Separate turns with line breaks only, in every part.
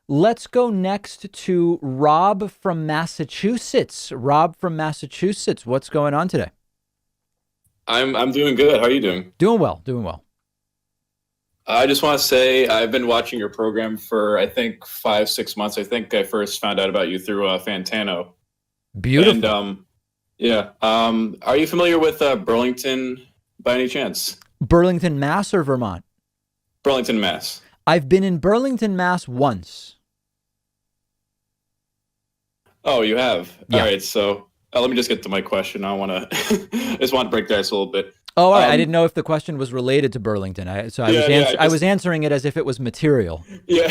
Let's go next to Rob from Massachusetts. Rob from Massachusetts, what's going on today?
I'm doing good. How are you doing?
Doing well, doing well.
I just want to say I've been watching your program for I think 5, 6 months. I think I first found out about you through Fantano. And
Beautiful.
yeah, are you familiar with Burlington by any chance?
Burlington, Mass or Vermont?
Burlington, Mass.
I've been in Burlington, Mass once.
Oh, you have. All
Yeah.
right. So let me just get to my question. I want to I just want to break the ice a little bit.
Oh, all right. I didn't
Um,
know if the question was related to Burlington. So
yeah, yeah.
I was answering it as if it was material.
Yeah,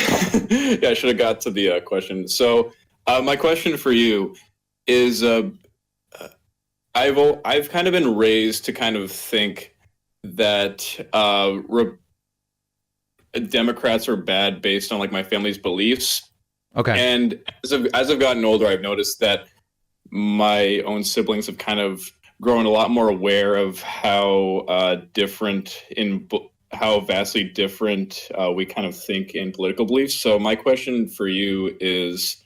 yeah. I should have got to the question. So my question for you is I've kind of been raised to kind of think that Democrats are bad based on like my family's beliefs,
Okay.
and as I've gotten older, I've noticed that my own siblings have kind of grown a lot more aware of how how vastly different we kind of think in political beliefs. So my question for you is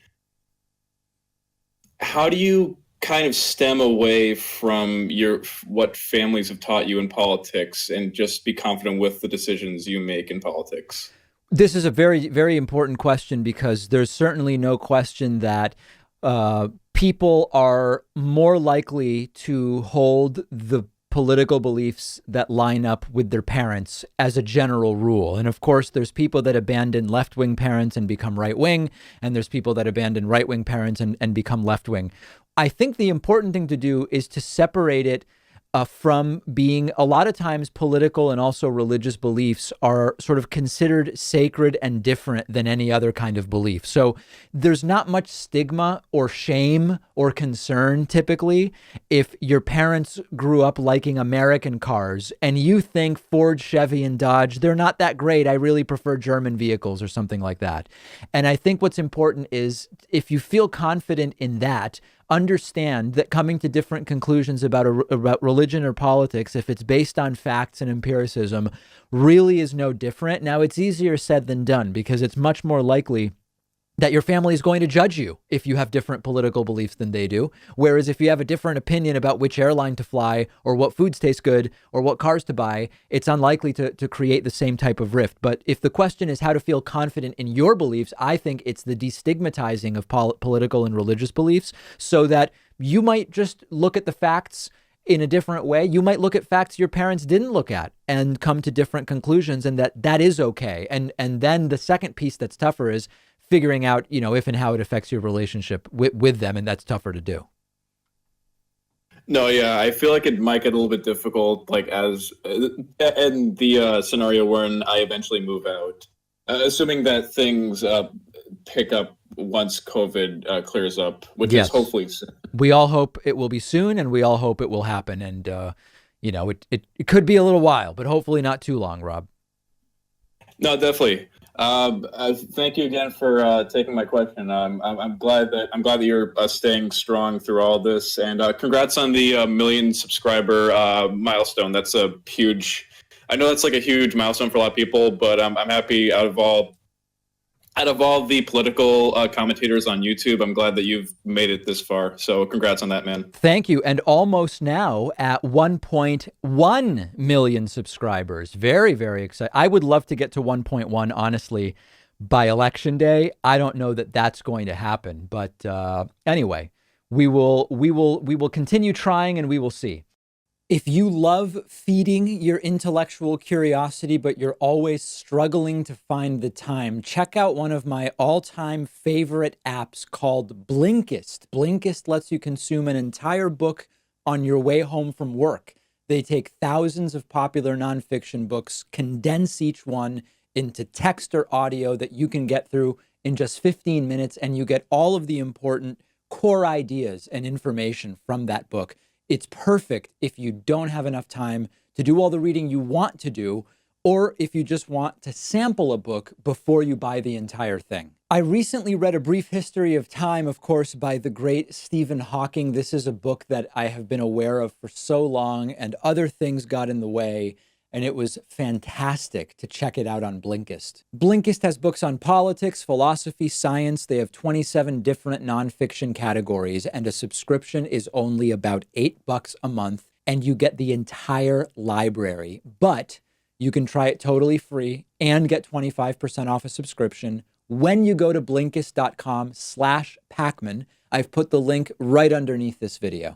how do you kind of stem away from your what families have taught you in politics and just be confident with the decisions you make in politics?
This is a very, very important question because there's certainly no question that people are more likely to hold the political beliefs that line up with their parents as a general rule. And of course, there's people that abandon left wing parents and become right wing, and there's people that abandon right wing parents and become left wing. I think the important thing to do is to separate it from being a lot of times political and also religious beliefs are sort of considered sacred and different than any other kind of belief. So there's not much stigma or shame or concern typically if your parents grew up liking American cars and you think Ford, Chevy, and Dodge, they're not that great. I really prefer German vehicles or something like that. And I think what's important is if you feel confident in that, understand that coming to different conclusions about religion or politics, if it's based on facts and empiricism, really is no different. Now, it's easier said than done because it's much more likely that your family is going to judge you if you have different political beliefs than they do. Whereas if you have a different opinion about which airline to fly or what foods taste good or what cars to buy, it's unlikely to create the same type of rift. But if the question is how to feel confident in your beliefs, I think it's the destigmatizing of political and religious beliefs so that you might just look at the facts in a different way. You might look at facts your parents didn't look at and come to different conclusions, and that is okay. And then the second piece that's tougher is figuring out, if and how it affects your relationship with them. And that's tougher to do.
No, yeah, I feel like it might get a little bit difficult, like as in the scenario wherein I eventually move out, assuming that things pick up once COVID clears up, which is
Yes.
hopefully soon.
We all hope it will be soon and we all hope it will happen. And, it could be a little while, but hopefully not too long, Rob.
No, definitely. Thank you again for taking my question. I'm glad that you're staying strong through all this, and congrats on the million subscriber milestone. That's a huge. I know that's like a huge milestone for a lot of people, but I'm happy out of all the political commentators on YouTube, I'm glad that you've made it this far. So congrats on that, man.
Thank you. And almost now at 1.1 million subscribers. Very, very excited. I would love to get to 1.1, honestly, by election day. I don't know that that's going to happen. But anyway, we will continue trying and we will see. If you love feeding your intellectual curiosity, but you're always struggling to find the time, check out one of my all-time favorite apps called Blinkist. Blinkist lets you consume an entire book on your way home from work. They take thousands of popular nonfiction books, condense each one into text or audio that you can get through in just 15 minutes, and you get all of the important core ideas and information from that book. It's perfect if you don't have enough time to do all the reading you want to do, or if you just want to sample a book before you buy the entire thing. I recently read A Brief History of Time, of course, by the great Stephen Hawking. This is a book that I have been aware of for so long, and other things got in the way. and it was fantastic to check it out on Blinkist. Blinkist has books on politics, philosophy, science. They have 27 different nonfiction categories, and a subscription is only about $8 a month, and you get the entire library. But you can try it totally free and get 25% off a subscription when you go to Blinkist.com/Pakman. I've put the link right underneath this video.